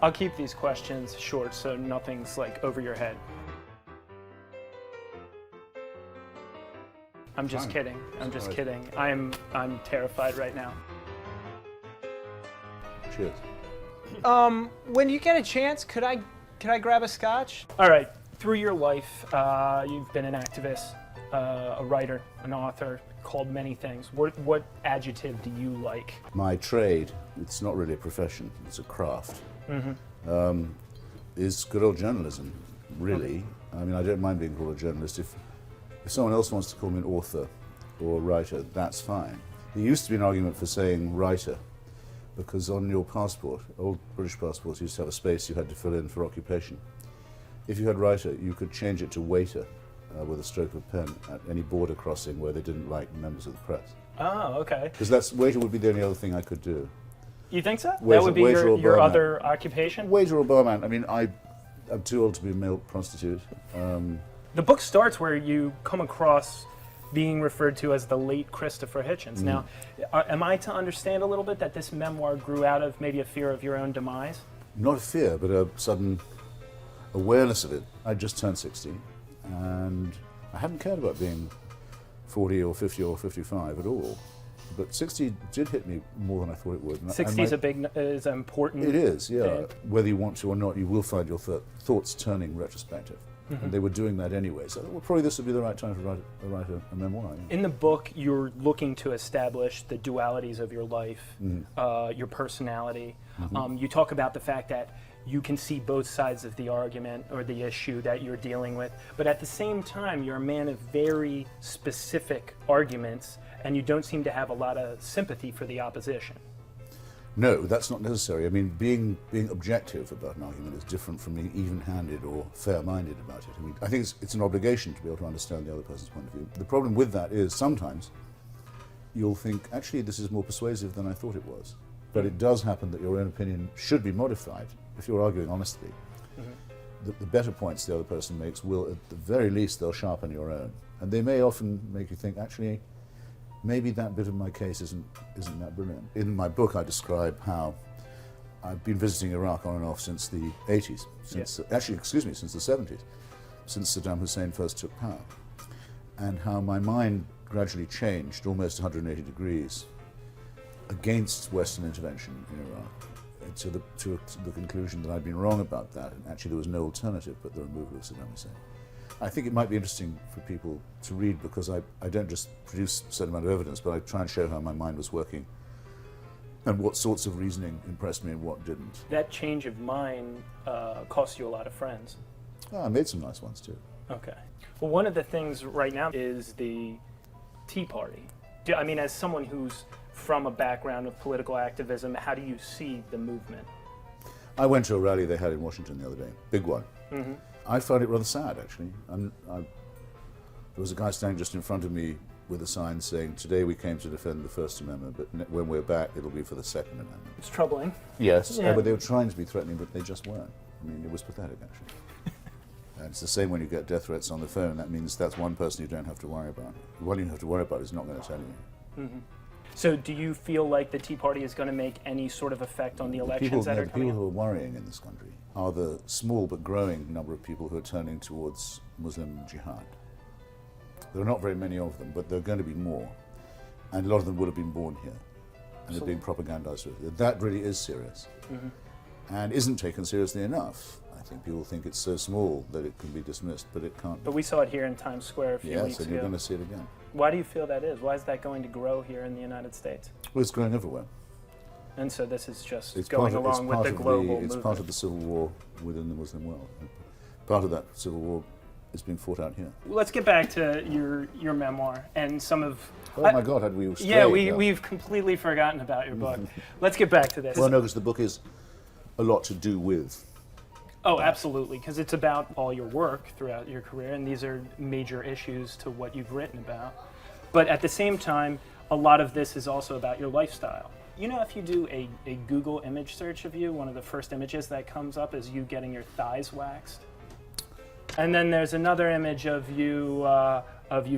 I'll keep these questions short so nothing's like over your head. I'm just Fine. kidding. I'm just Alright. kidding. I'm terrified right now. Cheers. When you get a chance, could I grab a scotch? All right. Through your life, you've been an activist, a writer, an author, called many things. What adjective do you like? My trade, it's not really a profession, it's a craft, is good old journalism, really. I mean, I don't mind being called a journalist. If someone else wants to call me an author or a writer, that's fine. There used to be an argument for saying writer, because on your passport, old British passports used to have a space you had to fill in for occupation. If you had writer, you could change it to waiter with a stroke of a pen at any border crossing where they didn't like members of the press. Oh, okay. Because waiter would be the only other thing I could do. You think so? Waiter- That would be waiter or your barman. other occupation? Waiter or barman. I mean, I'm too old to be a male prostitute. The book starts where you come across being referred to as the late Christopher Hitchens. Now, am I to understand a little bit that this memoir grew out of maybe a fear of your own demise? Not a fear, but a sudden awareness of it. I just turned 60, and I hadn't cared about being 40 or 50 or 55 at all. But 60 did hit me more than I thought it would. And 60 is important. It is, yeah. thing. Whether you want to or not, you will find your thoughts turning retrospective. And they were doing that anyway. So well, probably this would be the right time to write a memoir. Yeah. In the book, you're looking to establish the dualities of your life, your personality. You talk about the fact that you can see both sides of the argument or the issue that you're dealing with, but at the same time, you're a man of very specific arguments, and you don't seem to have a lot of sympathy for the opposition. No, that's not necessary. I mean, being objective about an argument is different from being even-handed or fair-minded about it. I mean, I think it's an obligation to be able to understand the other person's point of view. The problem with that is sometimes you'll think, actually, this is more persuasive than I thought it was. But it does happen that your own opinion should be modified if you're arguing honestly. The better points the other person makes will, at the very least, they'll sharpen your own. And they may often make you think, actually, maybe that bit of my case isn't that brilliant. In my book, I describe how I've been visiting Iraq on and off since the 80s, since the 70s, since Saddam Hussein first took power, and how my mind gradually changed almost 180 degrees against Western intervention in Iraq, to the conclusion that I'd been wrong about that, and actually there was no alternative but the removal of Saddam Hussein. I think it might be interesting for people to read because I don't just produce a certain amount of evidence, but I try and show how my mind was working and what sorts of reasoning impressed me and what didn't. That change of mind cost you a lot of friends. Oh, I made some nice ones too. Okay. Well, one of the things right now is the Tea Party. I mean, as someone who's from a background of political activism, how do you see the movement? I went to a rally they had in Washington the other day, big one. I found it rather sad, actually. There was a guy standing just in front of me with a sign saying, "Today we came to defend the First Amendment, but when we're back, it'll be for the Second Amendment." It's troubling. Yes, Yeah. but they were trying to be threatening, but they just weren't. I mean, it was pathetic, actually. And it's the same when you get death threats on the phone. That means that's one person you don't have to worry about. The one you have to worry about is not going to tell you. So do you feel like the Tea Party is going to make any sort of effect on the elections that are The coming people up? who are worrying in this country are the small but growing number of people who are turning towards Muslim jihad. There are not very many of them, but there are going to be more. And a lot of them would have been born here. And they're being propagandized with it. That really is serious. And isn't taken seriously enough. I think people think it's so small that it can be dismissed, but it can't. But we saw it here in Times Square a few Yes, weeks and ago. you're going to see it again. Why do you feel that is? Why is that going to grow here in the United States? Well, it's growing everywhere. And so this is just It's going part of, along with the global It's movement. part of the civil war within the Muslim world. Part of that civil war is being fought out here. Let's get back to your memoir and some of... Oh my God, had we strayed? Yeah, we've completely forgotten about your book. Let's get back to this. Well, no, because the book is a lot to do with. Oh, absolutely, because it's about all your work throughout your career, and these are major issues to what you've written about. But at the same time, a lot of this is also about your lifestyle. You know, if you do a Google image search of you, one of the first images that comes up is you getting your thighs waxed. And then there's another image of you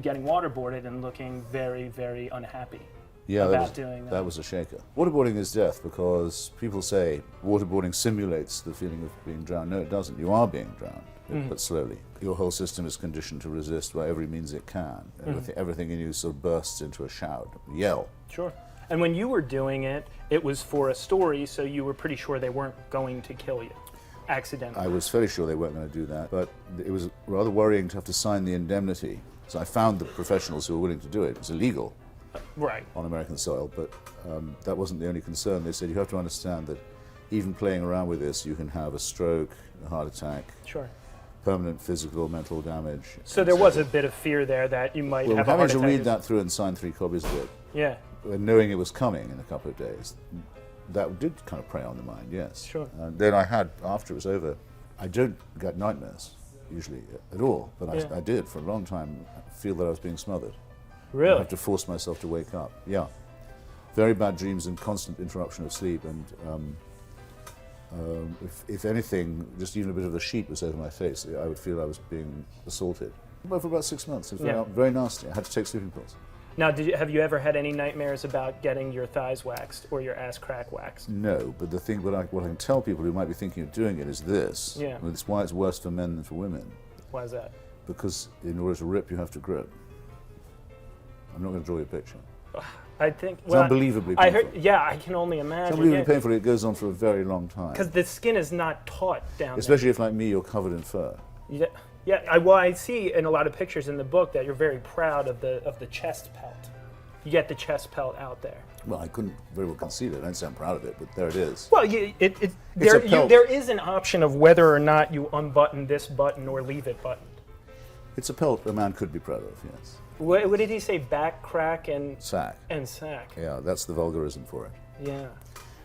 getting waterboarded and looking very, very unhappy. Yeah, about doing that. That was a shaker. Waterboarding is death because people say waterboarding simulates the feeling of being drowned. No, it doesn't. You are being drowned, but slowly. Your whole system is conditioned to resist by every means it can. Everything in you sort of bursts into a shout, yell. Sure. And when you were doing it, it was for a story, so you were pretty sure they weren't going to kill you accidentally. I was fairly sure they weren't going to do that, but it was rather worrying to have to sign the indemnity. So I found the professionals who were willing to do it. It was illegal. Right. On American soil, but that wasn't the only concern. They said you have to understand that even playing around with this, you can have a stroke, a heart attack, Sure. permanent physical, mental damage. So there was a bit of fear there that you might have a heart having to attack. read that through and sign 3 copies of it, Yeah. and knowing it was coming in a couple of days, that did kind of prey on the mind, yes. Sure. And then I had, after it was over, I don't get nightmares, usually, at all, but Yeah. I did, for a long time, feel that I was being smothered. I Really? have to force myself to wake up. Yeah, very bad dreams and constant interruption of sleep. And if anything, just even a bit of a sheet was over my face, I would feel I was being assaulted. But for about 6 months, it was Yeah. very nasty. I had to take sleeping pills. Now, have you ever had any nightmares about getting your thighs waxed or your ass crack waxed? No, but the thing, what I can tell people who might be thinking of doing it is this. Yeah. And it's why it's worse for men than for women. Why is that? Because in order to rip, you have to grip. I'm not going to draw you a picture. I think It's unbelievably I painful. heard. Yeah, I can only It's imagine. unbelievably painful. It goes on for a very long time. Because the skin is not taut down Especially if, like me, you're covered in fur. there. Yeah. I see in a lot of pictures in the book that you're very proud of the chest pelt. You get the chest pelt out there. Well, I couldn't very well conceal it. I don't sound proud of it, but there it is. Well, pelt. there is an option of whether or not you unbutton this button or leave it buttoned. It's a pelt a man could be proud of, yes. What did he say? Back crack and Sack. sack. Yeah, that's the vulgarism for it. Yeah.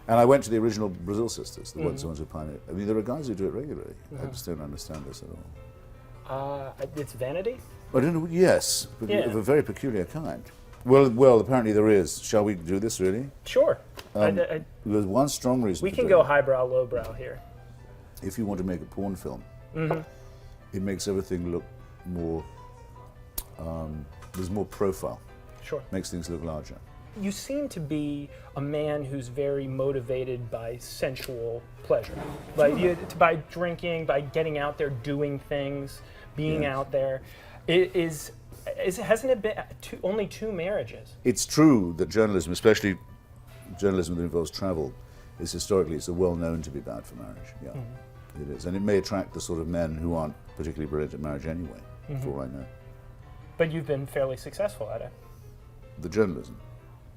And I went to the original Brazil sisters, the ones who pioneered. I mean, there are guys who do it regularly. I just don't understand this at all. It's vanity. I don't know. Yes, but Yeah. of a very peculiar kind. Well, apparently there is. Shall we do this, really? Sure. There's one strong reason We for can doing go it. highbrow, lowbrow here. If you want to make a porn film, it makes everything look more, there's more profile, Sure. makes things look larger. You seem to be a man who's very motivated by sensual pleasure, by drinking, by getting out there, doing things, being Yes. out there. Hasn't it been only 2 marriages? It's true that journalism, especially journalism that involves travel, is historically it's well known to be bad for marriage. Yeah, it is, and it may attract the sort of men who aren't particularly brilliant at marriage anyway. For all I know, But you've been fairly successful at it, the journalism.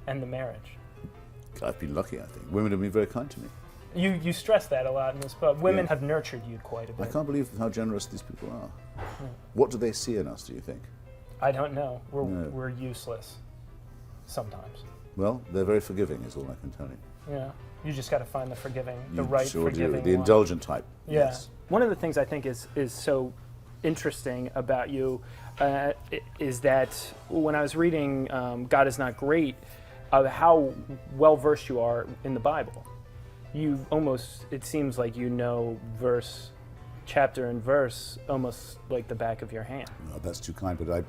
and the marriage. I've been lucky, I think. Women have been very kind to me. You stress that a lot in this book. Women Yeah. have nurtured you quite a I bit. can't believe how generous these people are. What do they see in us, do you think? I don't know. No. We're useless sometimes. Well, they're very forgiving, is all I can tell you. Yeah. You just got to find the forgiving, the You right sure forgiving do. The one. indulgent type. Yeah. Yes. One of the things I think is so interesting about you is that when I was reading God Is Not Great, how well versed you are in the Bible. You almost, it seems like you know chapter and verse almost like the back of your hand. No, that's too kind, but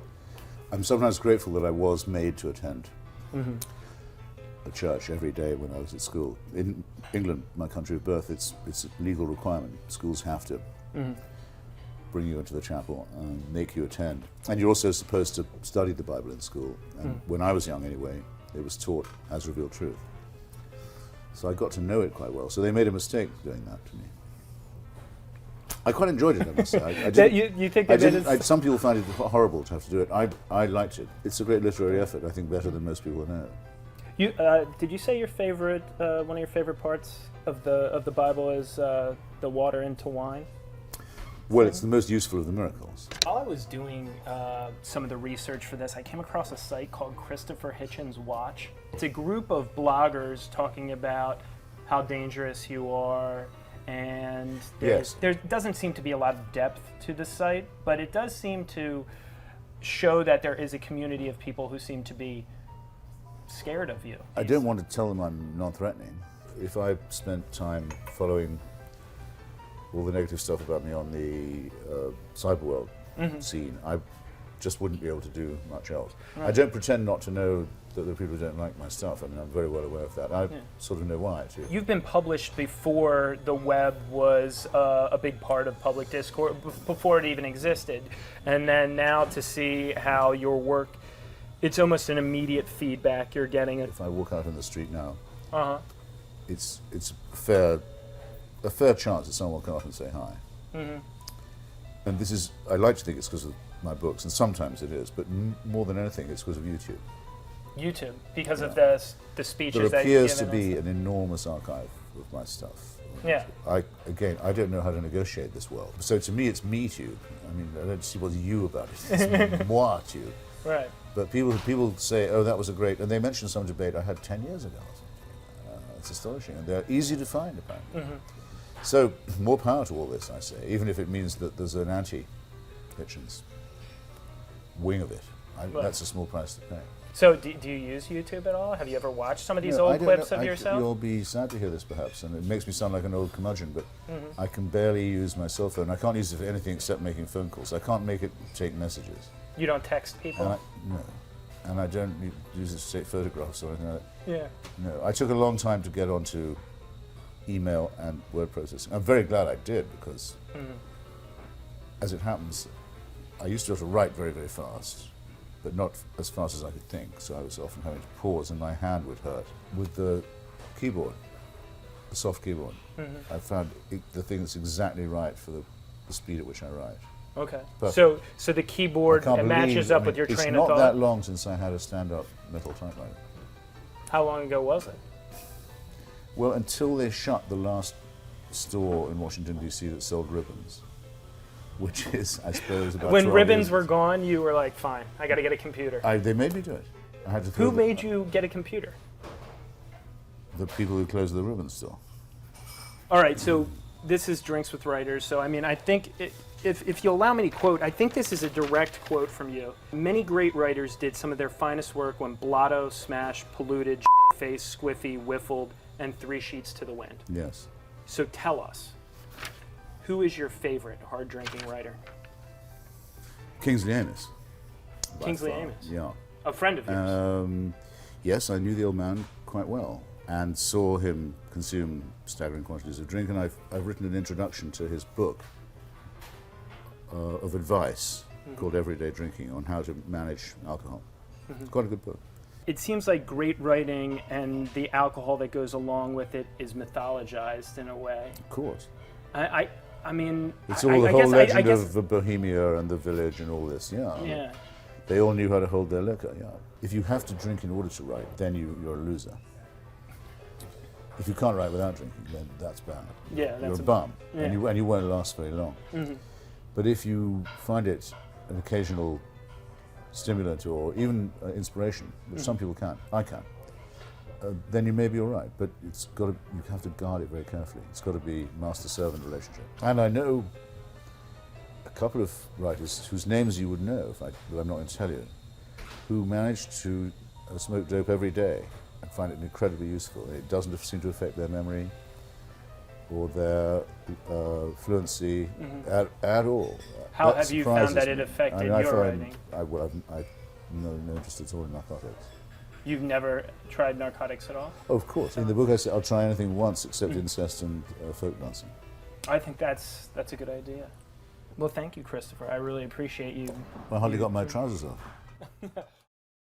I'm sometimes grateful that I was made to attend a church every day when I was at school. In England, my country of birth, it's a legal requirement. Schools have to bring you into the chapel and make you attend. And you're also supposed to study the Bible in school. And when I was young anyway, it was taught as revealed truth. So I got to know it quite well. So they made a mistake doing that to me. I quite enjoyed it, I must say. I didn't- You think I that didn't, some people find it horrible to have to do it. I liked it. It's a great literary effort, I think better than most people know. Did you say your favorite, one of your favorite parts of the Bible is the water into wine? Well, it's the most useful of the miracles. While I was doing some of the research for this, I came across a site called Christopher Hitchens Watch. It's a group of bloggers talking about how dangerous you are, and there doesn't seem to be a lot of depth to the site, but it does seem to show that there is a community of people who seem to be scared of you. I don't want to tell them I'm non-threatening. If I spent time following all the negative stuff about me on the cyberworld scene, just wouldn't be able to do much else. I Right. don't pretend not to know that there are people who don't like my stuff. I mean, I'm very well aware of that. I sort of know why, too. You've been published before the web was a big part of public discourse, before it even existed. And then now to see how your work, it's almost an immediate feedback you're getting. If I walk out on the street now, Uh-huh. it's a fair chance that someone will come up and say hi. Mm-hmm. And this is, I like to think it's because of my books, and sometimes it is, but more than anything, it's because of YouTube. YouTube, because of Yeah. the speeches There that appears you've to given be us. an enormous archive of my stuff. Yeah. I don't know how to negotiate this world. So to me, it's me tube. I mean, I don't see what's you about it. It's moi tube. Right. But people say, oh, that was a great, and they mention some debate I had 10 years ago. It's astonishing, and they're easy to find, apparently. Mm-hmm. So, more power to all this, I say, even if it means that there's an anti-Hitchens wing of it. Right. That's a small price to pay. So do you use YouTube at all? Have you ever watched some of these No, I old don't clips know. of yourself? You'll be sad to hear this, perhaps, and it makes me sound like an old curmudgeon, but Mm-hmm. I can barely use my cell phone. I can't use it for anything except making phone calls. I can't make it take messages. You don't text people? No. And I don't use it to take photographs or anything like that. Yeah. No. I took a long time to get onto email and word processing. I'm very glad I did, because as it happens, I used to be able to write very, very fast, but not as fast as I could think, so I was often having to pause and my hand would hurt. With the keyboard, the soft keyboard, I found the thing that's exactly right for the speed at which I write. Okay. Perfect. So the keyboard, I can't it matches believe- up I with mean, your train It's of not thought? that long since I had a stand-up metal typewriter. How long ago was it? Well, until they shut the last store in Washington, D.C. that sold ribbons, which is, I suppose, about When 12 ribbons years. were gone, you were like, fine, I got to get a computer. They made me do it. I had to throw Who made you get a computer? The people who closed the ribbon store. All right, so this is Drinks with Writers. So, I mean, I think if you allow me to quote, I think this is a direct quote from you. Many great writers did some of their finest work when blotto, smashed, polluted, face, squiffy, whiffled, and 3 sheets to the wind. Yes. So tell us, who is your favorite hard drinking writer? Kingsley Amis. by Kingsley far. Amis? Yeah. A friend of yours? Yes, I knew the old man quite well and saw him consume staggering quantities of drink, and I've written an introduction to his book of advice called Everyday Drinking on how to manage alcohol. It's quite a good book. It seems like great writing and the alcohol that goes along with it is mythologized in a way. Of course. I mean, It's I- all the I whole guess- I legend guess- of the Bohemia and the village and all this, yeah. Yeah. They all knew how to hold their liquor, yeah. If you have to drink in order to write, then you're a loser. If you can't write without drinking, then that's bad. Yeah, You're that's a bum, yeah. and you won't last very long. Mm-hmm. But if you find it an occasional stimulant or even inspiration, which some people can, I can, then you may be all right. But you have to guard it very carefully. It's got to be master-servant relationship. And I know a couple of writers whose names you would know, but I'm not going to tell you, who managed to smoke dope every day and find it incredibly useful. It doesn't seem to affect their memory or their fluency at all. How That have you found surprises that it me. affected I your find- writing? I've no interest at all in narcotics. You've never tried narcotics at all? Of course. In the book I say I'll try anything once except incest and folk dancing. I think that's a good idea. Well, thank you, Christopher. I really appreciate you. I hardly got my trousers off.